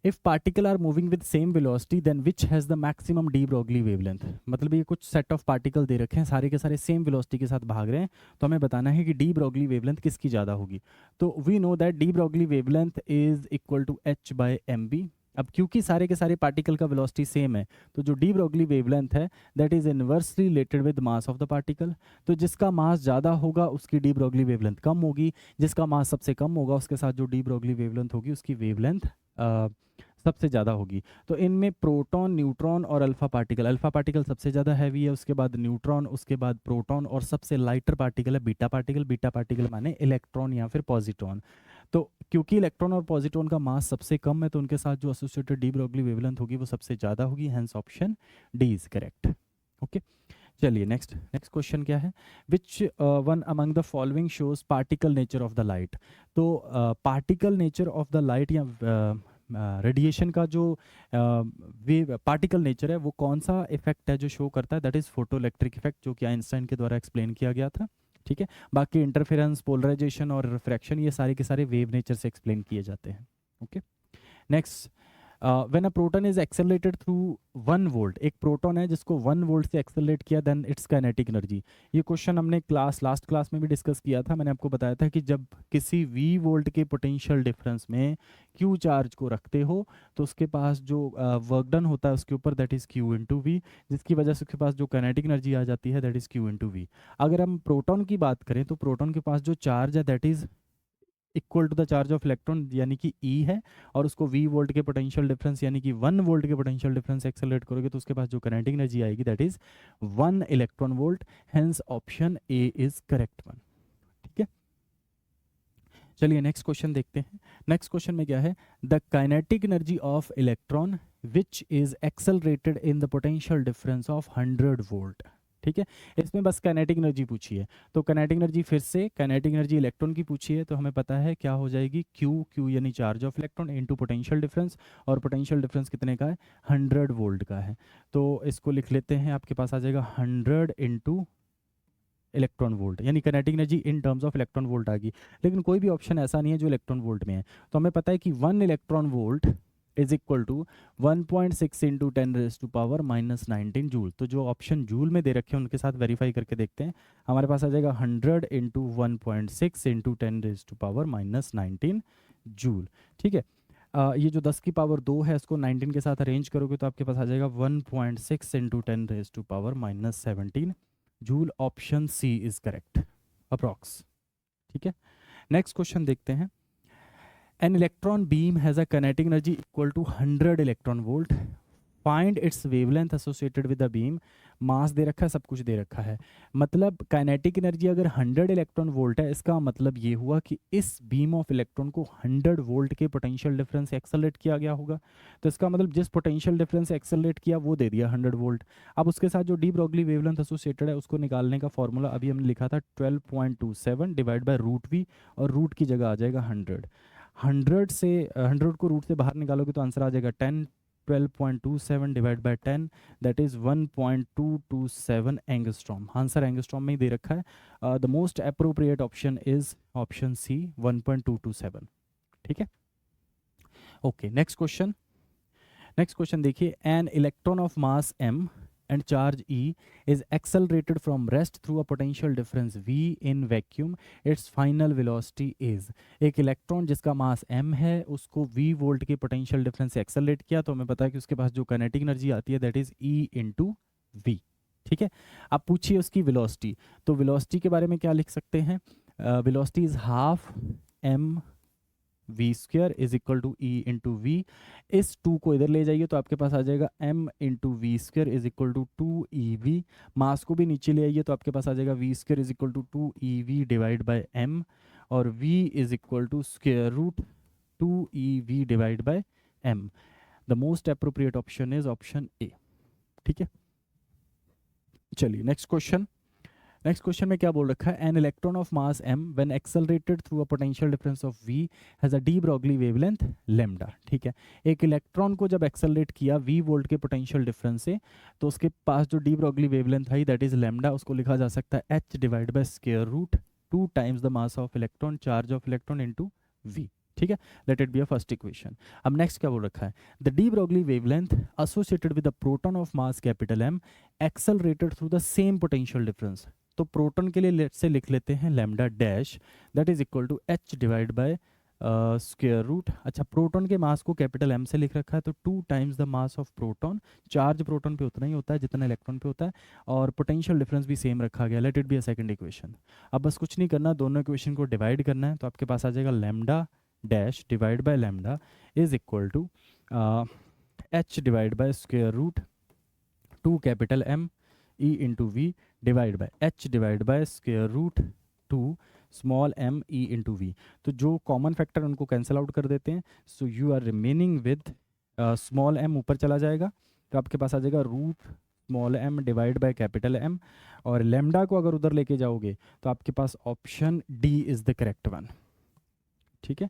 if particle are moving with same velocity then which has the maximum de Broglie wavelength. मतलब ये कुछ सेट ऑफ पार्टिकल दे रखे हैं, सारे के सारे सेम वेलोसिटी के साथ भाग रहे हैं, तो हमें बताना है कि डी ब्रोगली वेवलेंथ किसकी ज़्यादा होगी। तो we know that de Broglie wavelength is equal to h/mv। अब क्योंकि सारे के सारे पार्टिकल का वेलोसिटी सेम है, तो जो डी ब्रोगली वेवलेंथ है that is inversely related with mass of the particle. तो जिसका मास ज़्यादा होगा उसकी डी ब्रोगली वेवलेंथ कम होगी, जिसका मास सबसे कम होगा उसके साथ जो डी ब्रोगली वेवलेंथ होगी उसकी वेवलेंथ सबसे ज़्यादा होगी। तो इनमें प्रोटॉन, न्यूट्रॉन और अल्फा पार्टिकल सबसे ज़्यादा हैवी है, उसके बाद न्यूट्रॉन, उसके बाद प्रोटॉन, और सबसे लाइटर पार्टिकल है बीटा पार्टिकल माने इलेक्ट्रॉन या फिर पॉजिट्रॉन। तो क्योंकि इलेक्ट्रॉन और पॉजिट्रॉन का मास सबसे कम है तो उनके साथ जो एसोसिएटेड डी ब्रोगली वेवलेंथ होगी वो सबसे ज़्यादा होगी, hence option D is correct. Okay, चलिए नेक्स्ट क्वेश्चन क्या है, which one among the following shows particle nature of the light. तो particle nature of the light या रेडिएशन का जो वेव पार्टिकल नेचर है वो कौन सा इफेक्ट है जो शो करता है, that is photo electric effect, जो कि आइंस्टाइन के द्वारा एक्सप्लेन किया गया था। ठीक है, बाकी इंटरफेरेंस, पोलराइजेशन और रिफ्रैक्शन ये सारे के सारे वेव नेचर से एक्सप्लेन किए जाते हैं। Okay, next, when a proton is accelerated through 1 volt, एक प्रोटॉन है जिसको 1 वोल्ट से एक्सेलरेट किया, देन इट्स काइनेटिक एनर्जी। ये क्वेश्चन हमने लास्ट क्लास में भी डिस्कस किया था। मैंने आपको बताया था कि जब किसी v वोल्ट के पोटेंशियल डिफरेंस में q चार्ज को रखते हो तो उसके पास जो वर्क डन होता है उसके ऊपर that is q into V, जिसकी वजह से उसके पास जो काइनेटिक एनर्जी आ जाती है that is q into V. अगर हम प्रोटॉन की बात करें तो प्रोटॉन के पास जो चार्ज है that is equal to the charge of electron यानी कि E है, और उसको v वोल्ट के पोटेंशियल डिफरेंस यानी कि 1 वोल्ट के पोटेंशियल डिफरेंस एक्सेलरेट करोगे तो उसके पास जो काइनेटिक एनर्जी आएगी that is 1 electron volt, hence option A is correct one. ठीक है, चलिए नेक्स्ट क्वेश्चन देखते हैं। नेक्स्ट क्वेश्चन में क्या है, the kinetic energy of electron which is accelerated in the potential difference of 100 volt. ठीक है, इसमें बस काइनेटिक एनर्जी पूछी है, तो काइनेटिक एनर्जी फिर से काइनेटिक एनर्जी इलेक्ट्रॉन की पूछी है, तो हमें पता है क्या हो जाएगी, क्यू यानी charge of electron into potential difference, और पोटेंशियल डिफरेंस कितने का है, 100 वोल्ट का है। तो इसको लिख लेते हैं, आपके पास आ जाएगा 100 इंटू इलेक्ट्रॉन वोल्ट, यानी kinetic energy in terms of electron volt आ गई। लेकिन कोई भी ऑप्शन ऐसा नहीं है जो इलेक्ट्रॉन वोल्ट में है, तो हमें पता है कि 1 electron volt is equal to 1.6 into 10⁻⁻19 joule. तो जो ऑप्शन जूल में दे रखे हैं उनके साथ वेरीफाई करके देखते हैं, हमारे पास आ जाएगा 100 इंटू 1.6 इंटू 10⁻⁻19 जूल। ठीक है, ये जो 10 की पावर 2 है इसको 19 के साथ अरेंज करोगे तो आपके पास आ जाएगा 1.6 into 10⁻⁻17 joule. Option C is correct, approx. ठीक है, नेक्स्ट क्वेश्चन देखते हैं। An electron beam has a kinetic energy equal to 100 electron volt, find its wavelength associated with the beam. Mass दे रखा है, सब कुछ दे रखा है, मतलब काइनेटिक एनर्जी अगर 100 इलेक्ट्रॉन वोल्ट है, इसका मतलब ये हुआ कि इस बीम ऑफ इलेक्ट्रॉन को 100 वोल्ट के पोटेंशियल डिफरेंस से एक्सेलरेट किया गया होगा। तो इसका मतलब जिस पोटेंशियल डिफरेंस से एक्सेलरेट किया वो दे दिया 100 वोल्ट। अब उसके साथ जो डी ब्रॉगली वेवलेंथ एसोसिएटेड है उसको निकालने का फॉर्मूला अभी हमने लिखा था 12.27 डिवाइड बाय रूट वी, और रूट की जगह आ जाएगा 100। 100 को रूट से बाहर निकालोगे तो आंसर आ जाएगा 10। 12.27 divide by 10 that is 1.227 angstrom. Answer angstrom में ही दे रखा है। The most appropriate option is option C 1.227। ठीक है, ओके। नेक्स्ट क्वेश्चन देखिए, an electron of mass m and charge E is accelerated from rest through a potential difference V in vacuum. Its final velocity is। एक electron जिसका mass m है उसको v volt के potential difference से accelerate किया, तो हमें पता है कि उसके पास जो काइनेटिक एनर्जी आती है that is E into V. ठीक है, अब पूछिए उसकी वेलोसिटी, तो वेलोसिटी के बारे में क्या लिख सकते हैं, velocity is half m V square is equal to E into V. इस 2 को इधर ले जाइए तो आपके पास आ जाएगा m into V square is equal to 2ev। Mass को भी नीचे ले आइए तो आपके पास आ जाएगा V square is equal to 2ev divide by m, और v is equal to square root 2ev divide by m। The most appropriate option is option A. ठीक है, चलिए नेक्स्ट क्वेश्चन में क्या बोल रखा है, an electron of mass m when accelerated through a potential difference of v has a de Broglie wavelength lambda. ठीक है, एक इलेक्ट्रॉन को जब एक्सेलरेट किया v वोल्ट के पोटेंशियल डिफरेंस से, तो उसके पास जो डी ब्रॉगली वेवलेंथ है दैट इज लैम्डा, उसको लिखा जा सकता है h divide by square root 2 times the mass of electron charge of electron into v। ठीक है, let it be a first equation. अब नेक्स्ट क्या बोल रखा है, the de Broglie wavelength associated with the proton of mass capital M accelerated through the same potential difference. तो proton के लिए लेट से लिख लेते हैं lambda dash that is equal to h divide by square root. अच्छा, proton के mass को capital M से लिख रखा है, तो 2 times the mass of proton. Charge proton पे उतना ही होता है जितना इलेक्ट्रॉन पे होता है, और पोटेंशियल डिफरेंस भी सेम रखा गया। Let it be a second equation. अब बस कुछ नहीं करना, दोनों इक्वेशन को डिवाइड करना है, तो आपके पास आ जाएगा lambda dash divide by lambda is equal to h divide by square root 2 capital M E into V divide by h divide by square root 2 small m e into V. तो जो common factor उनको cancel out कर देते हैं, so you are remaining with small m ऊपर चला जाएगा, तो आपके पास आ जाएगा root small m divide by capital M, और लैम्डा को अगर उधर लेके जाओगे तो आपके पास option D is the correct one. ठीक है,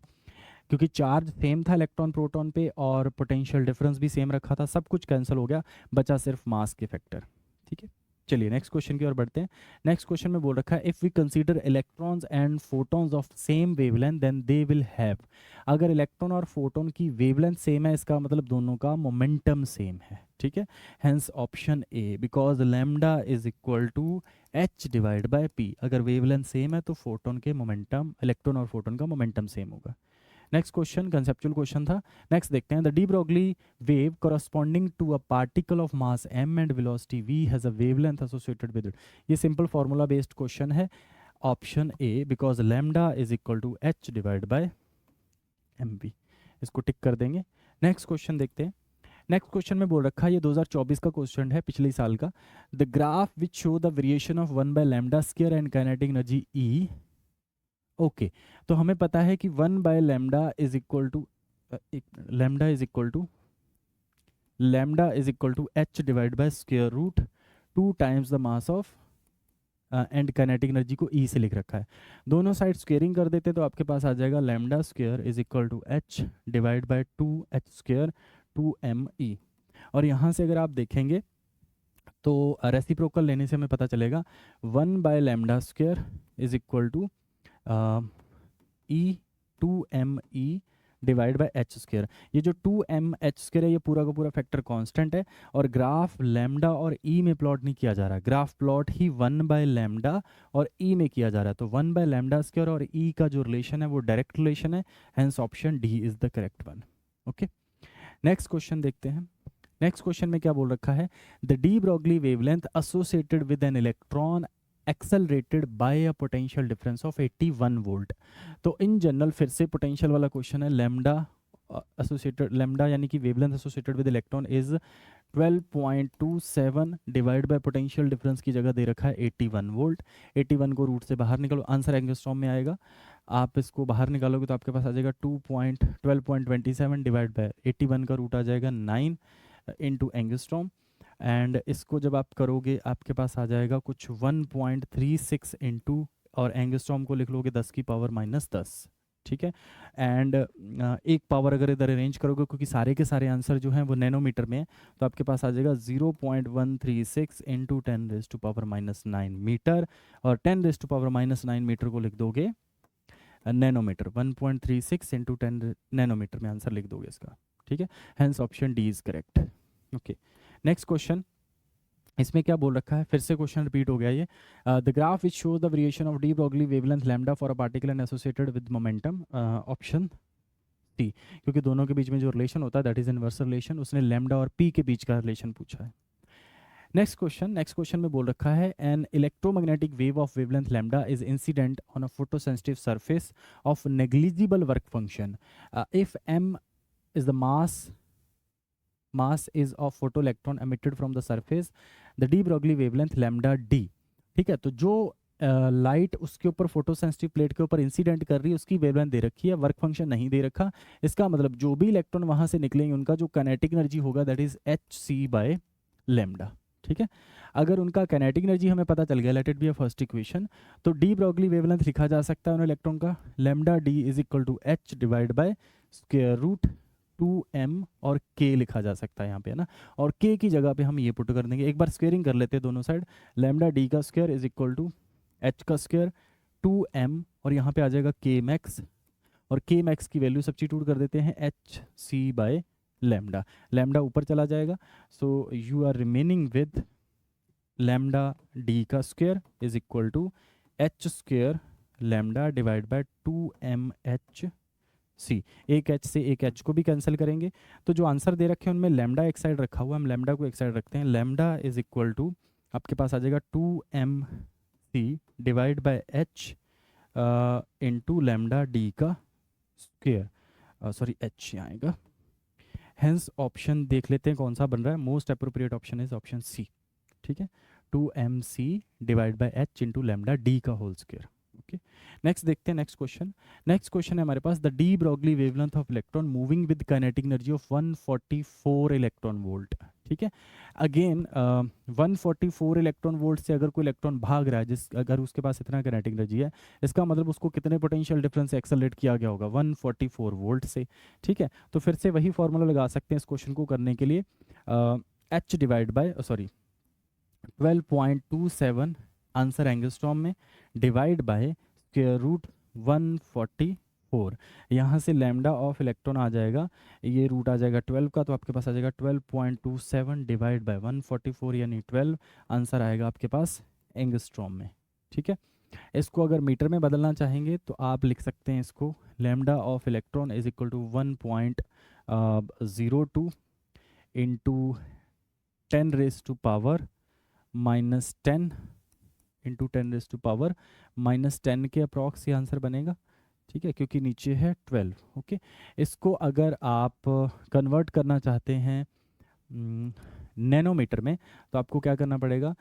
क्योंकि चार्ज सेम था इलेक्ट्रॉन प्रोटॉन पे और पोटेंशियल डिफरेंस भी सेम रखा था, सब कुछ कैंसिल हो गया, बचा सिर्फ मास के फैक्टर। ठीक है, चलिए नेक्स्ट क्वेश्चन की ओर बढ़ते हैं। नेक्स्ट क्वेश्चन में बोल रखा है, if we consider electrons and photons of same wavelength then they will have. अगर इलेक्ट्रॉन और फोटोन की वेवलेंथ सेम है, इसका मतलब दोनों का मोमेंटम सेम है। ठीक है, hence option A, because lambda is equal to h divide by p। अगर वेवलेंथ सेम है तो फोटोन के मोमेंटम, इलेक्ट्रॉन और फोटोन का मोमेंटम सेम होगा। नेक्स्ट क्वेश्चन कंसेप्चुअल क्वेश्चन था। नेक्स्ट देखते हैं, the de Broglie wave corresponding to a particle of mass m and velocity v has a wavelength associated with it। ये simple formula based question है। Option A, because lambda is equal to h divide by mv। इसको टिक कर देंगे। Next question देखते हैं। Next question में बोल रखा है, ये 2024 का क्वेश्चन है, पिछले साल का। The graph which show the variation of 1 by lambda square and kinetic energy E। Okay तो हमें पता है कि 1/λ is equal to lambda is equal to H divide by square root 2 times the mass of and kinetic energy को e से लिख रखा है। दोनों साइड स्क्वेयरिंग कर देते तो आपके पास आ जाएगा lambda square is equal to H divide by 2h square 2m e। और यहाँ से अगर आप देखेंगे तो रेसिप्रोकल लेने से हमें पता चलेगा 1/λ square is equal to e 2m e divide by H square. ये जो 2m h स्क्वायर है ये पूरा का पूरा फैक्टर कांस्टेंट है और ग्राफ लैम्डा और ई में प्लॉट नहीं किया जा रहा, ग्राफ प्लॉट ही 1/λ और ई में किया जा रहा है। तो 1/λ स्क्वायर और ई का जो रिलेशन है वो डायरेक्ट रिलेशन है, hence option D is the correct one. Okay next question देखते हैं। नेक्स्ट क्वेश्चन में क्या बोल रखा है, the de Broglie wavelength associated with an electron accelerated by a potential difference of 81 volt. तो इन जनरल फिर से पोटेंशियल वाला क्वेश्चन है, लैम्डा एसोसिएटेड, लैम्डा यानी कि wavelength associated with electron is 12.27 divide bye potential difference की जगह दे रखा है 81 वोल्ट। 81 को रूट से बाहर निकालो, आंसर एंगस्ट्रॉम में आएगा। आप इसको बाहर निकालोगे तो आपके पास आ जाएगा 12.27 डिवाइड बाय 81 का रूट आ जाएगा 9 इंटू एंगस्ट्रॉम। एंड इसको जब आप करोगे आपके पास आ जाएगा कुछ 1.36 इंटू और एंगस्ट्रॉम को लिख लोगे 10 की पावर -10, ठीक है। एंड एक पावर अगर इधर अरेंज करोगे क्योंकि सारे के सारे आंसर जो हैं वो नैनोमीटर में है तो आपके पास आ जाएगा 0.136 इंटू 10⁻⁹ मीटर और 10⁻⁹ मीटर को लिख दोगे नैनोमीटर। 1.36 इंटू 10 नैनोमीटर में आंसर लिख दोगे इसका, ठीक है। Hence option D is correct. Okay next question, इसमें क्या बोल रखा है, फिर से क्वेश्चन रिपीट हो गया ये। The graph which shows the variation of D Broglie wavelength lambda for a particle and associated with momentum, option T, क्योंकि दोनों के बीच में जो रिलेशन होता है दैट इज इनवर्स रिलेशन, उसने लैम्डा और पी के बीच का रिलेशन पूछा है। नेक्स्ट क्वेश्चन में बोल रखा है an electromagnetic wave of wavelength lambda is incident on a photosensitive surface of negligible work function if m is the mass is of photoelectron emitted from the surface, the de Broglie wavelength lambda d। ठीक है, तो जो light उसके ऊपर photosensitive plate के ऊपर incident कर रही है उसकी वेवलेंथ दे रखी है, वर्क फंक्शन नहीं दे रखा। इसका मतलब जो भी इलेक्ट्रॉन वहां से निकलेंगे उनका जो काइनेटिक एनर्जी होगा दैट इज hc/λ, ठीक है। अगर उनका काइनेटिक एनर्जी हमें पता चल गया, let it be a first equation, तो डी ब्रॉगली वेवलेंथ लिखा जा सकता है उन इलेक्ट्रॉन का lambda D is equal to h divide by square root 2m और k लिखा जा सकता है यहाँ पे, है ना। और k की जगह पे हम ये पुट कर देंगे, एक बार स्क्वेयरिंग कर लेते हैं दोनों साइड। लैम्डा डी का square is equal to h का स्क्वायर 2m और यहाँ पे आ जाएगा k मैक्स और k मैक्स की वैल्यू सब्स्टिट्यूट कर देते हैं hc/λ। लैम्डा ऊपर चला जाएगा, so you are remaining with lambda D का square is equal to h square lambda divide by 2mh C. एक h से एक h को भी कैंसिल करेंगे तो जो आंसर दे रखे हैं उनमें लैम्डा एक साइड रखा हुआ है, हम लैम्डा को एक साइड रखते हैं। लैम्डा इज इक्वल टू आपके पास आ जाएगा 2mc divide by h into lambda D का स्क्वायर, सॉरी h यहाँ आएगा। हेंस ऑप्शन देख लेते हैं कौन सा बन रहा है, most appropriate option is option C, ठीक है। 2mc divide by h into lambda D का होल स्क्वायर। ओके नेक्स्ट देखते हैं नेक्स्ट क्वेश्चन। नेक्स्ट क्वेश्चन है हमारे पास, the de Broglie wavelength of electron moving with kinetic energy of 144 electron volt, ठीक है। अगेन 144 इलेक्ट्रॉन वोल्ट से अगर कोई इलेक्ट्रॉन भाग रहा है अगर उसके पास इतना काइनेटिक एनर्जी है, इसका मतलब उसको कितने पोटेंशियल डिफरेंस से एक्सेलरेट किया गया होगा 144 वोल्ट से, ठीक है। तो फिर से वही फॉर्मूला लगा सकते हैं इस क्वेश्चन को करने के लिए, h divide bye 12.27 answer angstrom में डिवाइड बाय स्क्वायर रूट 144। यहाँ से लैम्डा ऑफ इलेक्ट्रॉन आ जाएगा, ये रूट आ जाएगा 12 का, तो आपके पास आ जाएगा 12.27 डिवाइड बाय 144 यानी 12, आंसर आएगा आपके पास एंगस्ट्रॉम में, ठीक है। इसको अगर मीटर में बदलना चाहेंगे तो आप लिख सकते हैं इसको lambda of electron is equal to 1.02 into 10⁻⁻10 into 10⁻⁻10 के अप्रॉक्स ये आंसर बनेगा, ठीक है, क्योंकि नीचे है 12। ओके इसको अगर आप कन्वर्ट करना चाहते हैं नैनोमीटर में तो आपको क्या करना पड़ेगा,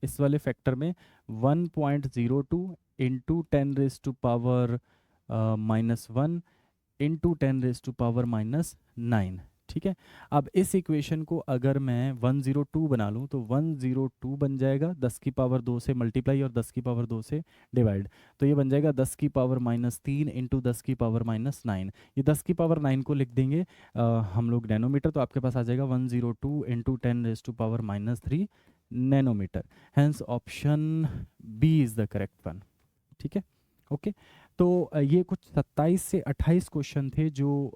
इस वाले फैक्टर में 1.02 इंटू 10⁻⁻1 इंटू 10⁻⁻9। ठीक है। अब इस इक्वेशन को अगर मैं 102 बना लूँ तो 102 बन जाएगा 10⁻2 से मल्टीप्लाई और 10⁻2 से डिवाइड। तो ये बन जाएगा 10⁻−3 इंटू 10⁻−9। ये 10⁻9 को लिख देंगे हम लोग नैनोमीटर, तो आपके पास आ जाएगा 102 into 10⁻³ nanometre. Hence option B is the correct one. ठीक है, ओके। तो ये कुछ 27 से 28 क्वेश्चन थे जो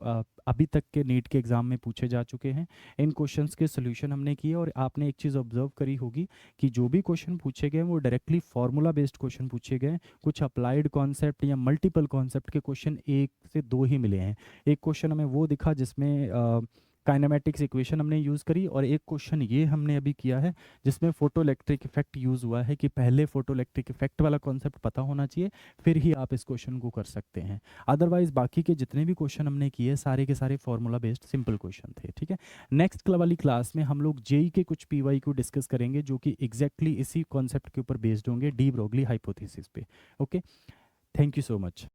अभी तक के नीट के एग्ज़ाम में पूछे जा चुके हैं। इन क्वेश्चंस के सोल्यूशन हमने किए और आपने एक चीज़ ऑब्जर्व करी होगी कि जो भी क्वेश्चन पूछे गए वो डायरेक्टली फार्मूला बेस्ड क्वेश्चन पूछे गए। कुछ अप्लाइड कॉन्सेप्ट या मल्टीपल कॉन्सेप्ट के क्वेश्चन 1 से 2 ही मिले हैं। एक क्वेश्चन हमें वो दिखा जिसमें काइनेमेटिक्स इक्वेशन हमने यूज़ करी, और एक क्वेश्चन ये हमने अभी किया है जिसमें फोटो इलेक्ट्रिक इफेक्ट यूज़ हुआ है कि पहले फोटो इलेक्ट्रिक इफेक्ट वाला कॉन्सेप्ट पता होना चाहिए, फिर ही आप इस क्वेश्चन को कर सकते हैं। अदरवाइज बाकी के जितने भी क्वेश्चन हमने किए सारे के सारे फॉर्मूला बेस्ड सिंपल क्वेश्चन थे। ठीक है, नेक्स्ट वाली क्लास में हम लोग जेई के कुछ पीवाई को डिस्कस करेंगे जो कि एग्जैक्टली इसी कॉन्सेप्ट के ऊपर बेस्ड होंगे, डी ब्रोगली हाइपोथेसिस पे। Okay, thank you so much.